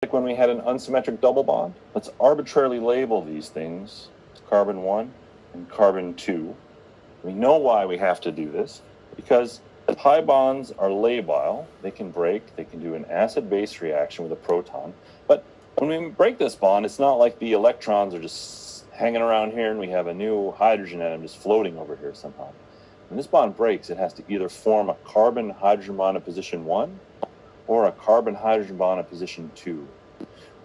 like when we had an unsymmetric double bond? Let's arbitrarily label these things carbon 1 and carbon 2. We know why we have to do this, because pi bonds are labile. They can break. They can do an acid-base reaction with a proton. But when we break this bond, it's not like the electrons are just hanging around here and we have a new hydrogen atom just floating over here somehow. When this bond breaks, it has to either form a carbon-hydrogen bond at position 1 or a carbon-hydrogen bond at position 2.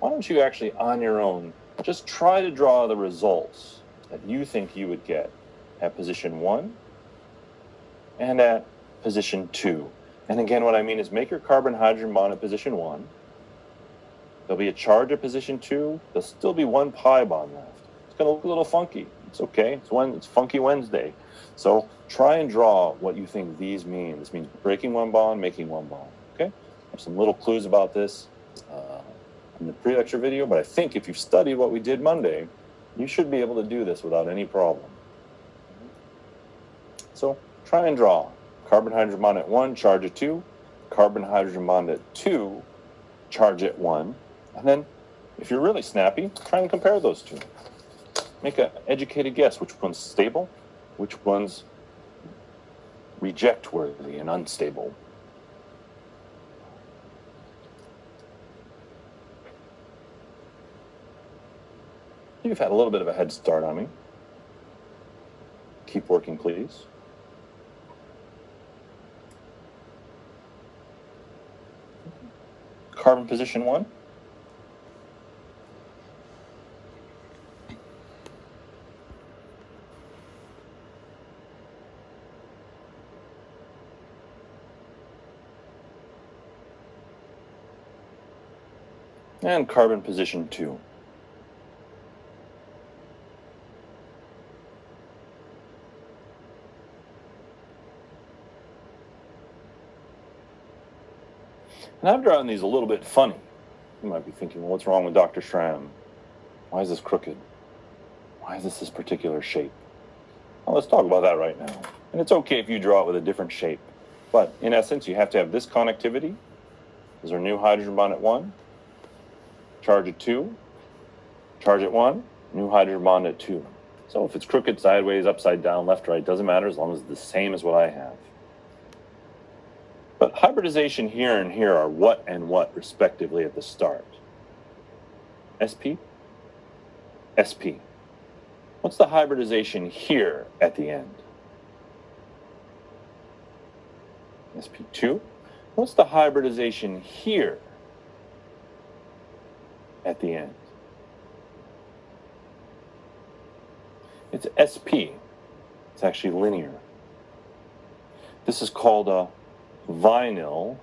Why don't you actually, on your own, just try to draw the results that you think you would get at position 1 and at position 2. And again, what I mean is make your carbon-hydrogen bond at position 1. There'll be a charge at position 2. There'll still be one pi bond left. It's going to look a little funky. It's okay. It's Funky Wednesday. So try and draw what you think these mean. This means breaking one bond, making one bond. Okay? There's some little clues about this in the pre-lecture video, but I think if you've studied what we did Monday, you should be able to do this without any problem. So try and draw carbon-hydrogen bond at 1, charge at 2, carbon-hydrogen bond at 2, charge at 1, and then if you're really snappy, try and compare those two. Make an educated guess which one's stable, which one's reject-worthy and unstable. You've had a little bit of a head start on me. Keep working, please. Carbon position 1. And carbon position 2. And I've drawn these a little bit funny. You might be thinking, well, what's wrong with Dr. Schramm? Why is this crooked? Why is this particular shape? Well, let's talk about that right now. And it's okay if you draw it with a different shape. But in essence, you have to have this connectivity. There's our new hydrogen bond at 1. Charge at 2. Charge at 1. New hydrogen bond at 2. So if it's crooked, sideways, upside down, left, right, doesn't matter as long as it's the same as what I have. But hybridization here and here are what and what respectively at the start. SP, SP. What's the hybridization here at the end? SP2. What's the hybridization here at the end? It's SP. It's actually linear. This is called a vinyl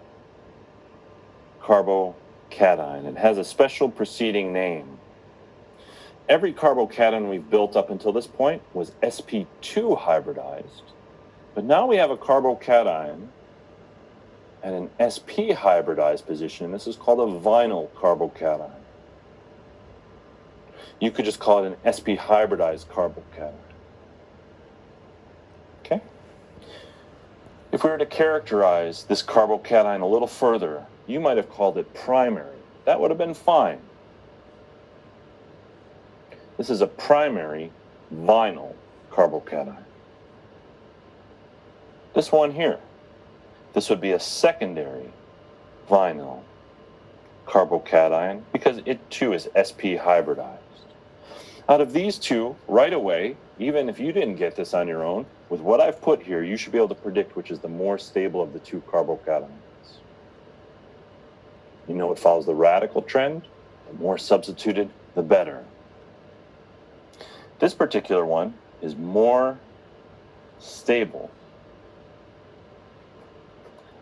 carbocation. It has a special preceding name. Every carbocation we've built up until this point was sp2 hybridized, but now we have a carbocation at an sp hybridized position, and this is called a vinyl carbocation. You could just call it an sp hybridized carbocation. Okay? If we were to characterize this carbocation a little further, you might have called it primary. That would have been fine. This is a primary vinyl carbocation. This one here, this would be a secondary vinyl carbocation because it too is sp hybridized. Out of these two, right away, even if you didn't get this on your own, with what I've put here, you should be able to predict which is the more stable of the two carbocations. You know it follows the radical trend. The more substituted, the better. This particular one is more stable.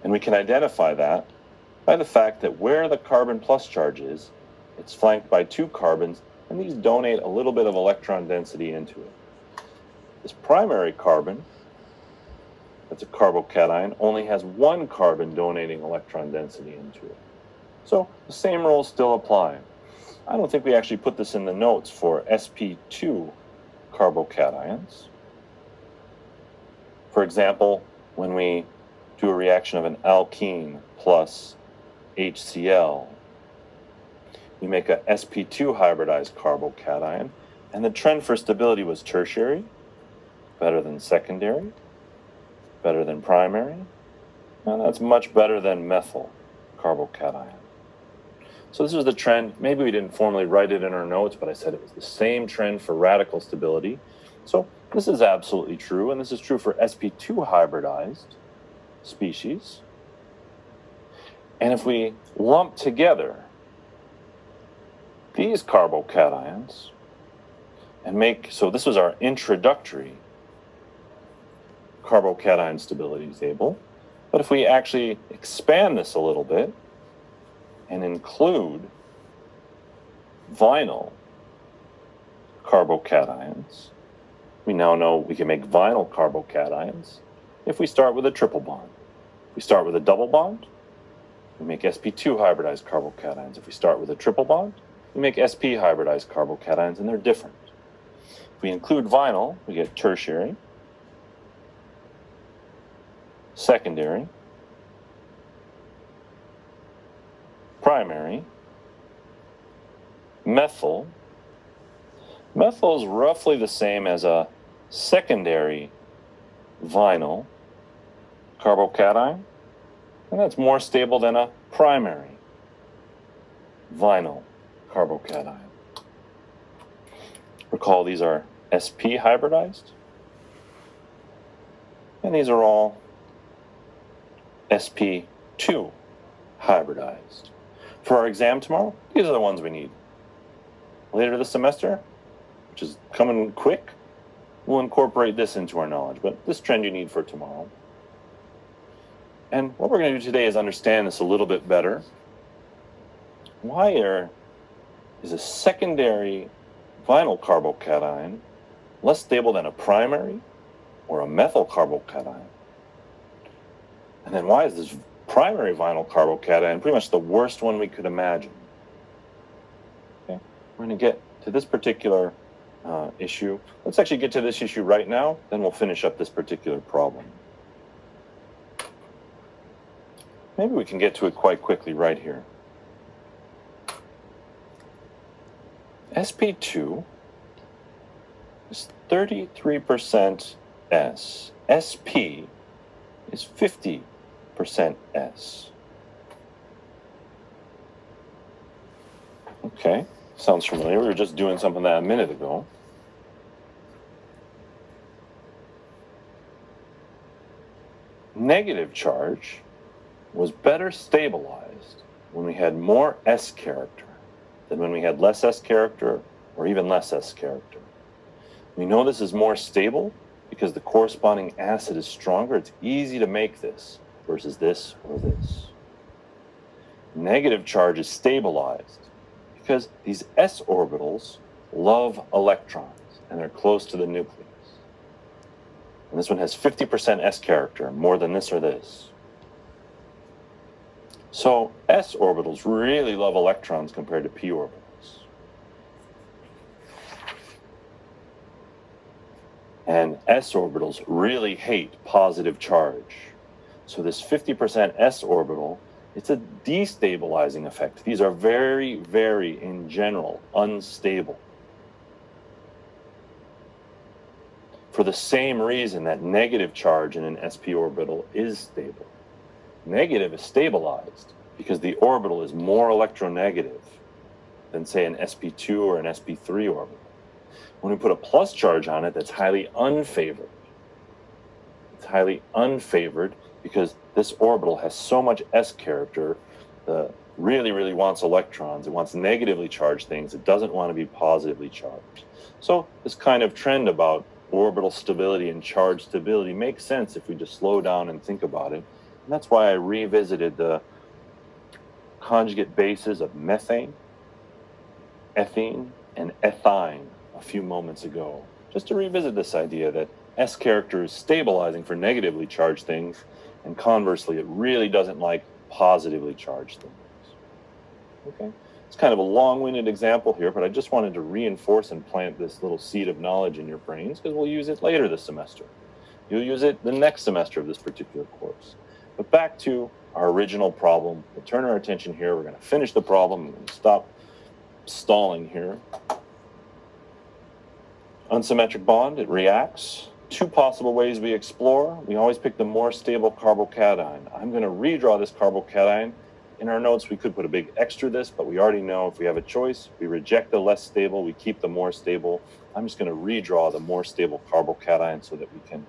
And we can identify that by the fact that where the carbon plus charge is, it's flanked by two carbons, and these donate a little bit of electron density into it. This primary carbon, that's a carbocation, only has one carbon donating electron density into it. So the same rules still apply. I don't think we actually put this in the notes for sp2 carbocations. For example, when we do a reaction of an alkene plus HCl, we make a sp2 hybridized carbocation, and the trend for stability was tertiary, better than secondary, better than primary, and that's much better than methyl carbocation. So this was the trend. Maybe we didn't formally write it in our notes, but I said it was the same trend for radical stability. So this is absolutely true, and this is true for sp2 hybridized species. And if we lump together these carbocations and make, so this was our introductory carbocation stability table, but if we actually expand this a little bit and include vinyl carbocations, we now know we can make vinyl carbocations if we start with a triple bond. If we start with a double bond, we make sp2 hybridized carbocations. If we start with a triple bond, we make sp hybridized carbocations, and they're different. If we include vinyl, we get tertiary, secondary, primary, methyl. Methyl is roughly the same as a secondary vinyl carbocation, and that's more stable than a primary vinyl carbocation. Recall these are sp hybridized, and these are all sp2 hybridized. For our exam tomorrow, these are the ones we need. Later this semester, which is coming quick, we'll incorporate this into our knowledge, but this trend you need for tomorrow. And what we're going to do today is understand this a little bit better. Why is a secondary vinyl carbocation less stable than a primary or a methyl carbocation? And then why is this primary vinyl carbocation pretty much the worst one we could imagine? Okay, we're going to get to this particular issue. Let's actually get to this issue right now, then we'll finish up this particular problem. Maybe we can get to it quite quickly right here. sp2 is 33% S. sp is 50% S. Okay, sounds familiar. We were just doing something that a minute ago. Negative charge was better stabilized when we had more S character than when we had less S character or even less S character. We know this is more stable because the corresponding acid is stronger. It's easy to make this versus this or this. Negative charge is stabilized because these S orbitals love electrons and they're close to the nucleus. And this one has 50% S character, more than this or this. So S orbitals really love electrons compared to P orbitals. And S orbitals really hate positive charge. So this 50% S orbital, it's a destabilizing effect. These are very, very, in general, unstable. For the same reason that negative charge in an sp orbital is stable. Negative is stabilized because the orbital is more electronegative than, say, an sp2 or an sp3 orbital. When we put a plus charge on it, that's highly unfavored. It's highly unfavored because this orbital has so much S character, really, really wants electrons. It wants negatively charged things. It doesn't want to be positively charged. So this kind of trend about orbital stability and charge stability makes sense if we just slow down and think about it. And that's why I revisited the conjugate bases of methane, ethene, and ethine a few moments ago, just to revisit this idea that S character is stabilizing for negatively charged things, and conversely, it really doesn't like positively charged things. Okay, it's kind of a long-winded example here, but I just wanted to reinforce and plant this little seed of knowledge in your brains because we'll use it later this semester. You'll use it the next semester of this particular course. But back to our original problem. We'll turn our attention here. We're going to finish the problem. We're going to stop stalling here. Unsymmetric bond, it reacts. Two possible ways we explore. We always pick the more stable carbocation. I'm going to redraw this carbocation. In our notes, we could put a big extra this, but we already know if we have a choice, we reject the less stable, we keep the more stable. I'm just going to redraw the more stable carbocation so that we can